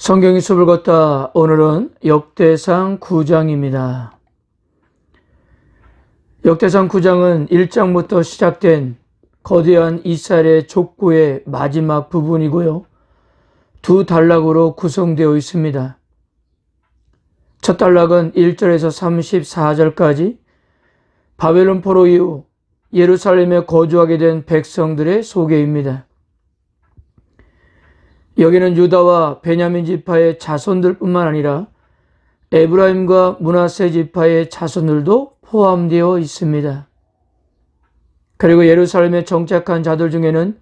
성경이 숲을 걷다. 오늘은 역대상 9장입니다. 역대상 9장은 1장부터 시작된 거대한 이스라엘의 족보의 마지막 부분이고요. 두 단락으로 구성되어 있습니다. 첫 단락은 1절에서 34절까지 바벨론 포로 이후 예루살렘에 거주하게 된 백성들의 소개입니다. 여기는 유다와 베냐민 지파의 자손들뿐만 아니라 에브라임과 므낫세 지파의 자손들도 포함되어 있습니다. 그리고 예루살렘에 정착한 자들 중에는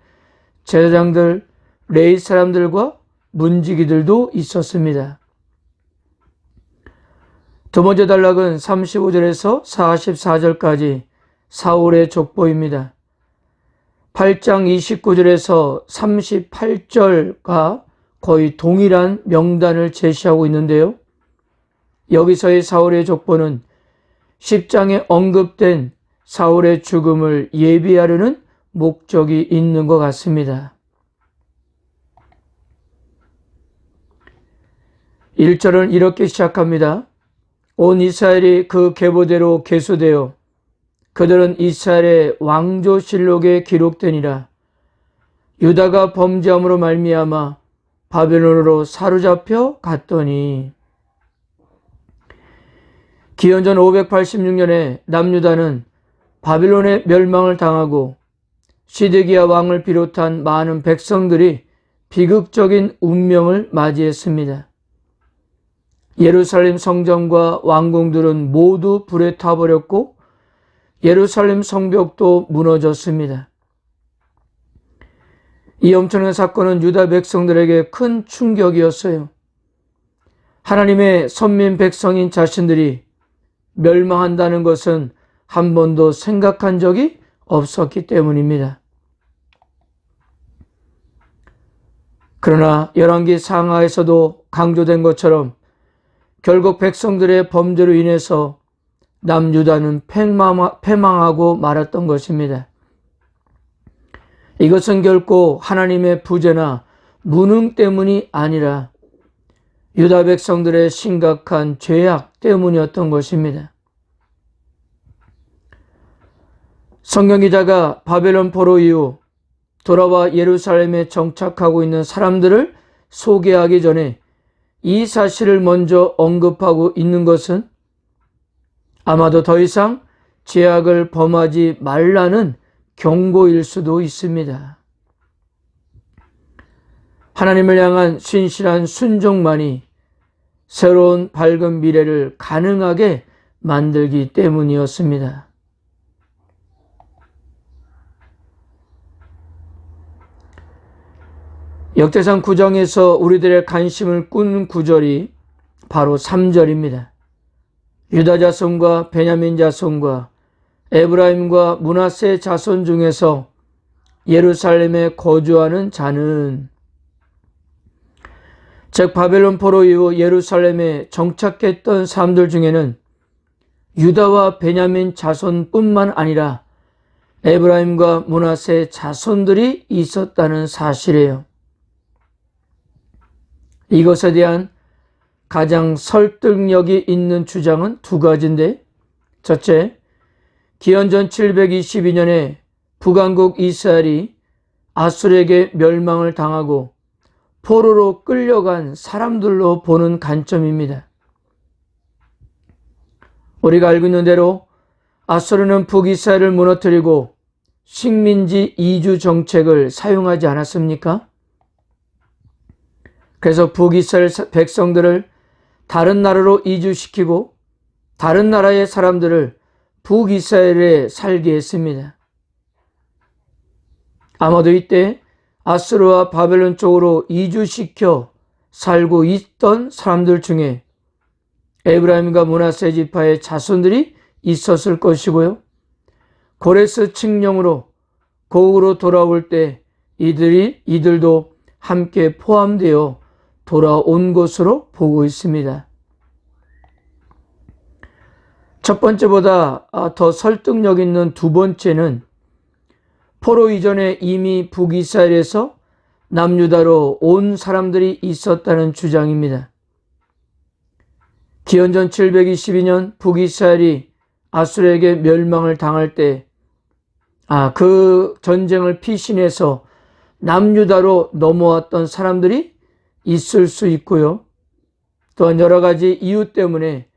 제사장들, 레위 사람들과 문지기들도 있었습니다. 두 번째 단락은 35절에서 44절까지 사울의 족보입니다. 8장 29절에서 38절과 거의 동일한 명단을 제시하고 있는데요. 여기서의 사울의 족보는 10장에 언급된 사울의 죽음을 예비하려는 목적이 있는 것 같습니다. 1절은 이렇게 시작합니다. 온 이스라엘이 그 계보대로 계수되어 그들은 이스라엘의 왕조실록에 기록되니라. 유다가 범죄함으로 말미암아 바벨론으로 사로잡혀 갔더니. 기원전 586년에 남유다는 바벨론의 멸망을 당하고 시드기야 왕을 비롯한 많은 백성들이 비극적인 운명을 맞이했습니다. 예루살렘 성전과 왕궁들은 모두 불에 타버렸고 예루살렘 성벽도 무너졌습니다. 이 엄청난 사건은 유다 백성들에게 큰 충격이었어요. 하나님의 선민 백성인 자신들이 멸망한다는 것은 한 번도 생각한 적이 없었기 때문입니다. 그러나 열왕기 상하에서도 강조된 것처럼 결국 백성들의 범죄로 인해서 남유다는 패망하고 말았던 것입니다. 이것은 결코 하나님의 부재나 무능 때문이 아니라 유다 백성들의 심각한 죄악 때문이었던 것입니다. 성경기자가 바벨론 포로 이후 돌아와 예루살렘에 정착하고 있는 사람들을 소개하기 전에 이 사실을 먼저 언급하고 있는 것은 아마도 더 이상 죄악을 범하지 말라는 경고일 수도 있습니다. 하나님을 향한 신실한 순종만이 새로운 밝은 미래를 가능하게 만들기 때문이었습니다. 역대상 9장에서 우리들의 관심을 끄는 구절이 바로 3절입니다. 유다 자손과 베냐민 자손과 에브라임과 므낫세 자손 중에서 예루살렘에 거주하는 자는, 즉 바벨론 포로 이후 예루살렘에 정착했던 사람들 중에는 유다와 베냐민 자손뿐만 아니라 에브라임과 므낫세 자손들이 있었다는 사실이에요. 이것에 대한 가장 설득력이 있는 주장은 두 가지인데, 첫째, 기원전 722년에 북왕국 이스라엘이 아수르에게 멸망을 당하고 포로로 끌려간 사람들로 보는 관점입니다. 우리가 알고 있는 대로 아수르는 북이스라엘을 무너뜨리고 식민지 이주 정책을 사용하지 않았습니까? 그래서 북이스라엘 백성들을 다른 나라로 이주시키고 다른 나라의 사람들을 북이스라엘에 살게 했습니다. 아마도 이때 아수르와 바벨론 쪽으로 이주시켜 살고 있던 사람들 중에 에브라임과 므낫세 지파의 자손들이 있었을 것이고요. 고레스 칙령으로 고국으로 돌아올 때 이들도 함께 포함되어 돌아온 것으로 보고 있습니다. 첫 번째보다 더 설득력 있는 두 번째는 포로 이전에 이미 북이스라엘에서 남유다로 온 사람들이 있었다는 주장입니다. 기원전 722년 북이스라엘이 아수르에게 멸망을 당할 때 그 전쟁을 피신해서 남유다로 넘어왔던 사람들이 있을 수 있고요. 또한 여러 가지 이유 때문에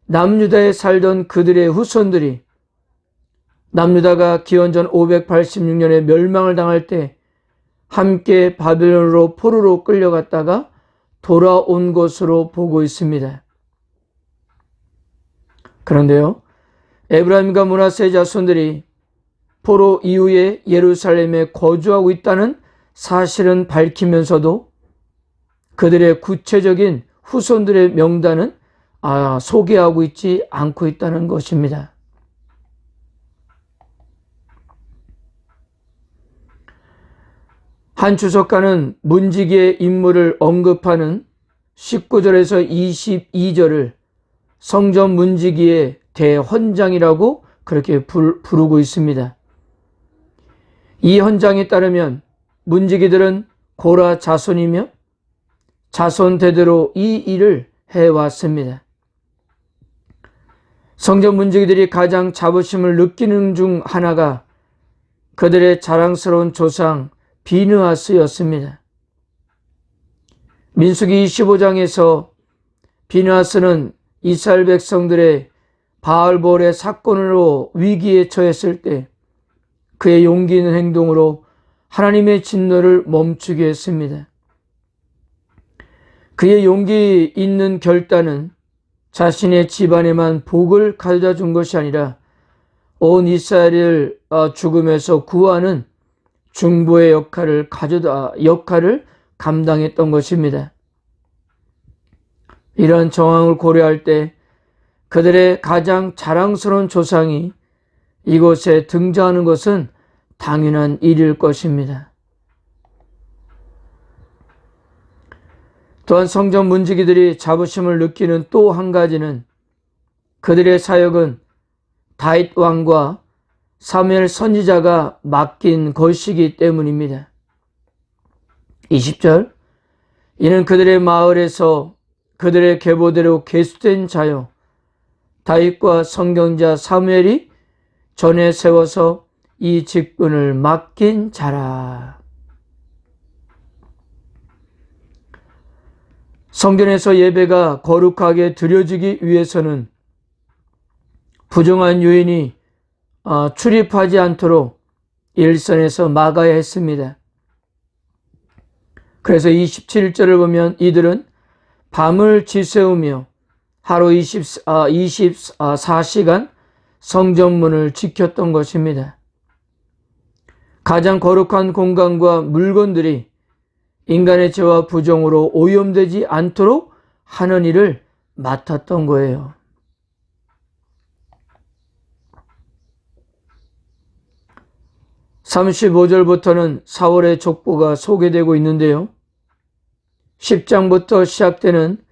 남유다에 살던 그들의 후손들이 남유다가 기원전 586년에 멸망을 당할 때 함께 바벨론으로 포로로 끌려갔다가 돌아온 것으로 보고 있습니다. 그런데요, 에브라임과 므낫세의 자손들이 포로 이후에 예루살렘에 거주하고 있다는 사실은 밝히면서도 그들의 구체적인 후손들의 명단은 소개하고 있지 않고 있다는 것입니다. 한 주석가는 문지기의 인물을 언급하는 19절에서 22절을 성전 문지기의 대헌장이라고 그렇게 부르고 있습니다. 이 헌장에 따르면 문지기들은 고라 자손이며 자손 대대로 이 일을 해왔습니다. 성전 문지기들이 가장 자부심을 느끼는 중 하나가 그들의 자랑스러운 조상 비느하스였습니다. 민수기 25장에서 비느하스는 이스라엘 백성들의 바알볼의 사건으로 위기에 처했을 때 그의 용기 있는 행동으로 하나님의 진노를 멈추게 했습니다. 그의 용기 있는 결단은 자신의 집안에만 복을 가져다 준 것이 아니라 온 이스라엘을 죽음에서 구하는 중보의 역할을 감당했던 것입니다. 이런 정황을 고려할 때 그들의 가장 자랑스러운 조상이 이곳에 등장하는 것은 당연한 일일 것입니다. 또한 성전 문지기들이 자부심을 느끼는 또 한 가지는 그들의 사역은 다윗 왕과 사무엘 선지자가 맡긴 것이기 때문입니다. 20절, 이는 그들의 마을에서 그들의 계보대로 계수된 자요 다윗과 선경자 사무엘이 전에 세워서 이 직분을 맡긴 자라. 성전에서 예배가 거룩하게 드려지기 위해서는 부정한 요인이 출입하지 않도록 일선에서 막아야 했습니다. 그래서 27절을 보면 이들은 밤을 지새우며 하루 24시간 성전문을 지켰던 것입니다. 가장 거룩한 공간과 물건들이 인간의 죄와 부정으로 오염되지 않도록 하는 일을 맡았던 거예요. (35절부터는) 사울의 족보가 소개되고 있는데요. 10장부터 시작되는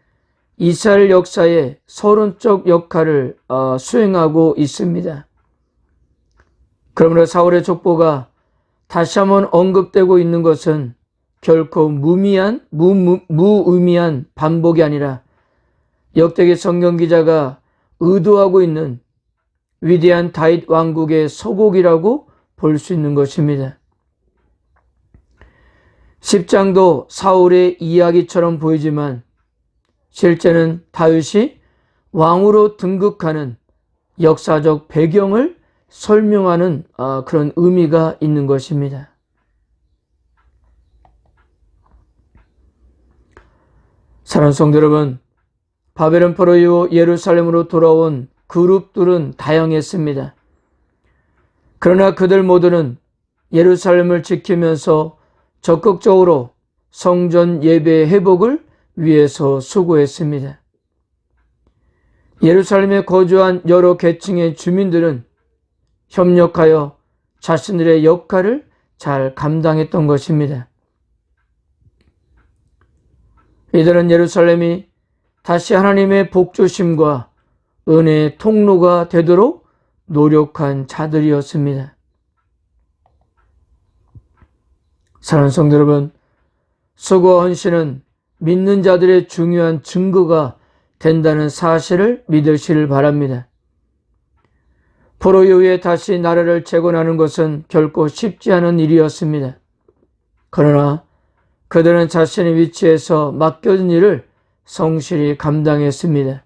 이스라엘 역사의 서론적 역할을 수행하고 있습니다. 그러므로 사울의 족보가 다시 한번 언급되고 있는 것은 결코 무의미한 반복이 아니라 역대기 성경 기자가 의도하고 있는 위대한 다윗 왕국의 서곡이라고 볼 수 있는 것입니다. 10장도 사울의 이야기처럼 보이지만 실제는 다윗이 왕으로 등극하는 역사적 배경을 설명하는 그런 의미가 있는 것입니다. 사랑하는 성도 여러분, 바벨론 포로 이후 예루살렘으로 돌아온 그룹들은 다양했습니다. 그러나 그들 모두는 예루살렘을 지키면서 적극적으로 성전 예배 회복을 위해서 수고했습니다. 예루살렘에 거주한 여러 계층의 주민들은 협력하여 자신들의 역할을 잘 감당했던 것입니다. 이들은 예루살렘이 다시 하나님의 복주심과 은혜의 통로가 되도록 노력한 자들이었습니다. 사랑하는 성도 여러분, 수고와 헌신은 믿는 자들의 중요한 증거가 된다는 사실을 믿으시길 바랍니다. 포로 이후에 다시 나라를 재건하는 것은 결코 쉽지 않은 일이었습니다. 그러나 그들은 자신의 위치에서 맡겨진 일을 성실히 감당했습니다.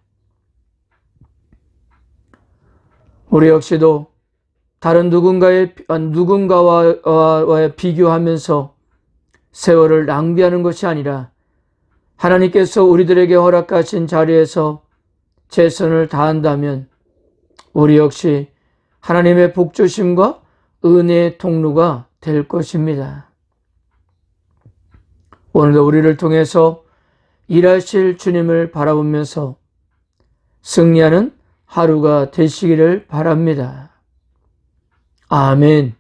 우리 역시도 다른 누군가와 비교하면서 세월을 낭비하는 것이 아니라 하나님께서 우리들에게 허락하신 자리에서 최선을 다한다면 우리 역시 하나님의 복주심과 은혜의 통로가 될 것입니다. 오늘도 우리를 통해서 일하실 주님을 바라보면서 승리하는 하루가 되시기를 바랍니다. 아멘.